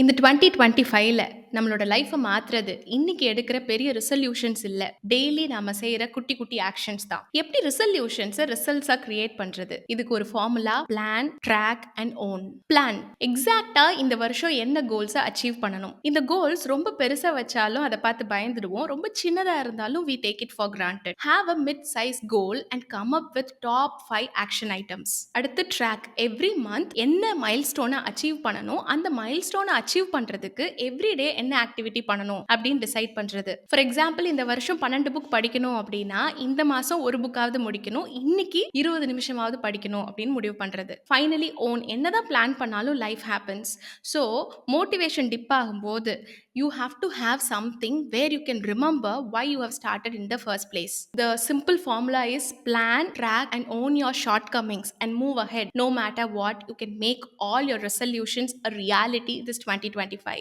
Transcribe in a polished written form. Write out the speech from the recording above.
இந்த 2025ல நம்மளோட லைஃப்ப மாத்துறது, இன்னைக்கு எடுக்கிற பெரிய ரிசல்யூஷன்ஸ் இல்ல. டெய்லி நாம செய்ற குட்டி, குட்டி ஆக்ஷன்ஸ் தான். எப்படி ரிசல்யூஷன்ஸ ரிசல்ட்ஸா கிரியேட் பண்றது? இதுக்கு ஒரு formula, plan, track and own. Plan. எக்ஸாக்ட்டா இந்த வருஷம் என்ன கோல்ஸ அச்சீவ் பண்ணணும்? இந்த கோல்ஸ் ரொம்ப பெருசா வச்சாலும் அத பார்த்து பயந்துடுவோம். ரொம்ப சின்னதா இருந்தாலும் we take it for granted. Have a mid-size goal and come up with top 5 action items. அடுத்து ட்ராக். எவ்ரி மந்த் என்ன மைல்ஸ்டோன அச்சீவ் பண்ணணும், அந்த மைல்ஸ்டோன அச்சீவ் பண்றதுக்கு எவ்ரிடே என்ன ஆக்டிவிட்டி பண்ணணும் அப்படின்னு டிசைட் பண்றது. ஃபார் எக்ஸாம்பிள் இந்த வருஷம் 12 புக் படிக்கணும் அப்படின்னா இந்த மாசம் ஒரு புக்காவது முடிக்கணும், இன்னைக்கு 20 நிமிஷமாவது படிக்கணும் அப்படின்னு முடிவு பண்றது. Finally own. என்னதான் பிளான் பண்ணாலும் life happens. So motivation dip ஆகும்போது you have to have something where you can remember why you have started in the first place. The simple formula is plan, track and own your shortcomings and move ahead. No matter what, you can make all your resolutions a reality this 2025.